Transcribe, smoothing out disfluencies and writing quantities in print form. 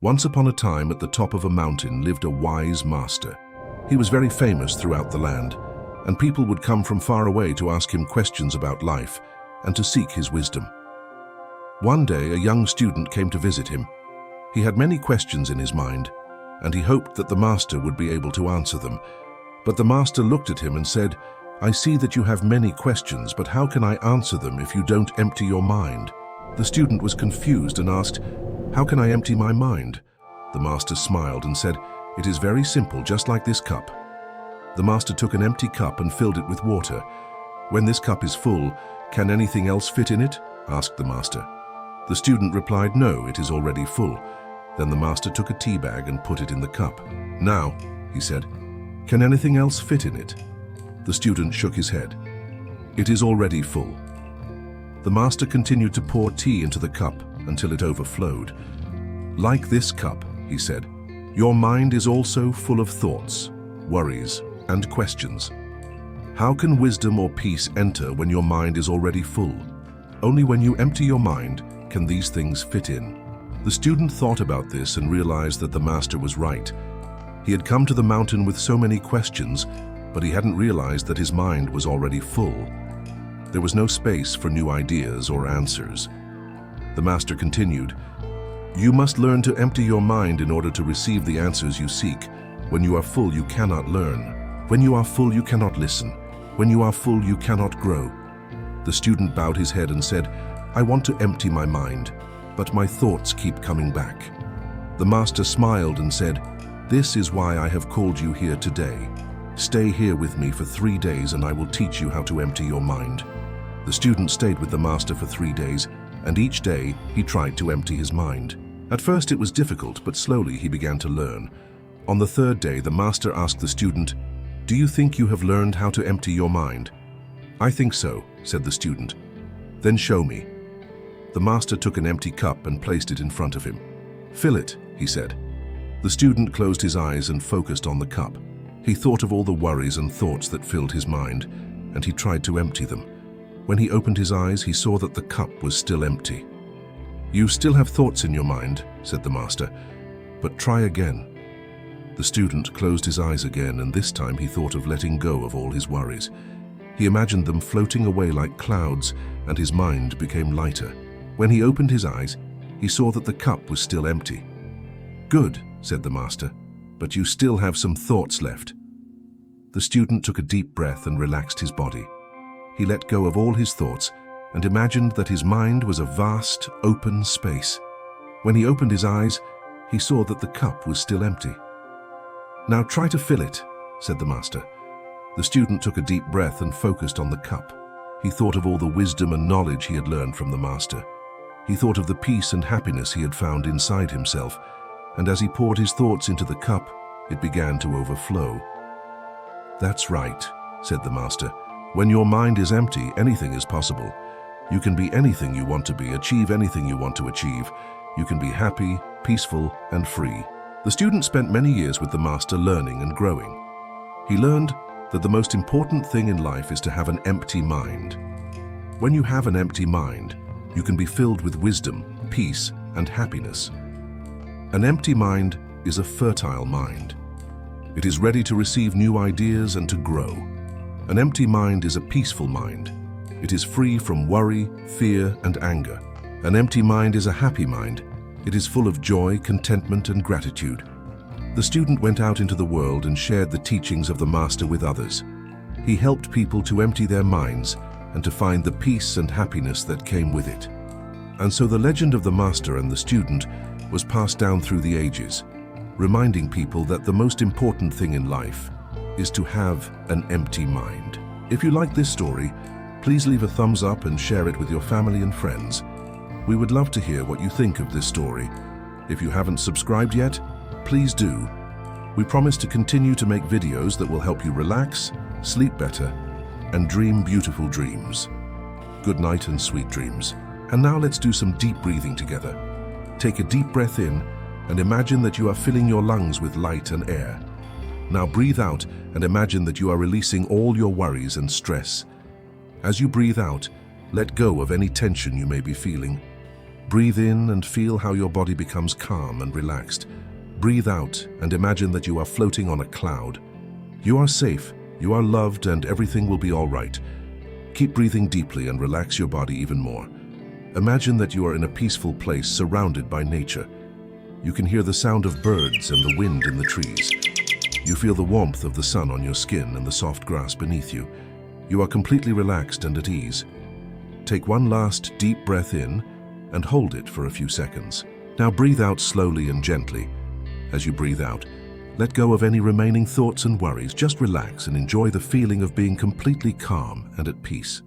Once upon a time, at the top of a mountain lived a wise master. He was very famous throughout the land, and people would come from far away to ask him questions about life and to seek his wisdom. One day, a young student came to visit him. He had many questions in his mind, and he hoped that the master would be able to answer them. But the master looked at him and said, "I see that you have many questions, but how can I answer them if you don't empty your mind?" The student was confused and asked, "How can I empty my mind?" The master smiled and said, "It is very simple, just like this cup." The master took an empty cup and filled it with water. "When this cup is full, can anything else fit in it?" asked the master. The student replied, "No, it is already full." Then the master took a tea bag and put it in the cup. "Now," he said, "can anything else fit in it?" The student shook his head. "It is already full." The master continued to pour tea into the cup until it overflowed. "Like this cup," he said, "your mind is also full of thoughts, worries, and questions. How can wisdom or peace enter when your mind is already full? Only when you empty your mind can these things fit in." The student thought about this and realized that the master was right. He had come to the mountain with so many questions, but he hadn't realized that his mind was already full. There was no space for new ideas or answers. The master continued, "You must learn to empty your mind in order to receive the answers you seek. When you are full, you cannot learn. When you are full, you cannot listen. When you are full, you cannot grow." The student bowed his head and said, "I want to empty my mind, but my thoughts keep coming back." The master smiled and said, "This is why I have called you here today. Stay here with me for 3 days and I will teach you how to empty your mind." The student stayed with the master for 3 days, and each day he tried to empty his mind. At first it was difficult, but slowly he began to learn. On the 3rd day, the master asked the student, "Do you think you have learned how to empty your mind?" "I think so," said the student. "Then show me." The master took an empty cup and placed it in front of him. "Fill it," he said. The student closed his eyes and focused on the cup. He thought of all the worries and thoughts that filled his mind, and he tried to empty them. When he opened his eyes, he saw that the cup was still empty. "You still have thoughts in your mind," said the master, "but try again." The student closed his eyes again, and this time he thought of letting go of all his worries. He imagined them floating away like clouds, and his mind became lighter. When he opened his eyes, he saw that the cup was still empty. "Good," said the master, "but you still have some thoughts left." The student took a deep breath and relaxed his body. He let go of all his thoughts and imagined that his mind was a vast, open space. When he opened his eyes, he saw that the cup was still empty. "Now try to fill it," said the master. The student took a deep breath and focused on the cup. He thought of all the wisdom and knowledge he had learned from the master. He thought of the peace and happiness he had found inside himself, and as he poured his thoughts into the cup, it began to overflow. "That's right," said the master. "When your mind is empty, anything is possible. You can be anything you want to be, achieve anything you want to achieve. You can be happy, peaceful, and free." The student spent many years with the master learning and growing. He learned that the most important thing in life is to have an empty mind. When you have an empty mind, you can be filled with wisdom, peace, and happiness. An empty mind is a fertile mind. It is ready to receive new ideas and to grow. An empty mind is a peaceful mind. It is free from worry, fear, and anger. An empty mind is a happy mind. It is full of joy, contentment, and gratitude. The student went out into the world and shared the teachings of the master with others. He helped people to empty their minds and to find the peace and happiness that came with it. And so the legend of the master and the student was passed down through the ages, reminding people that the most important thing in life is to have an empty mind. If you like this story, please leave a thumbs up and share it with your family and friends. We would love to hear what you think of this story. If you haven't subscribed yet, please do. We promise to continue to make videos that will help you relax, sleep better, and dream beautiful dreams. Good night and sweet dreams. And now let's do some deep breathing together. Take a deep breath in and imagine that you are filling your lungs with light and air. Now breathe out and imagine that you are releasing all your worries and stress. As you breathe out, let go of any tension you may be feeling. Breathe in and feel how your body becomes calm and relaxed. Breathe out and imagine that you are floating on a cloud. You are safe, you are loved, and everything will be all right. Keep breathing deeply and relax your body even more. Imagine that you are in a peaceful place surrounded by nature. You can hear the sound of birds and the wind in the trees. You feel the warmth of the sun on your skin and the soft grass beneath you. You are completely relaxed and at ease. Take one last deep breath in and hold it for a few seconds. Now breathe out slowly and gently. As you breathe out, let go of any remaining thoughts and worries. Just relax and enjoy the feeling of being completely calm and at peace.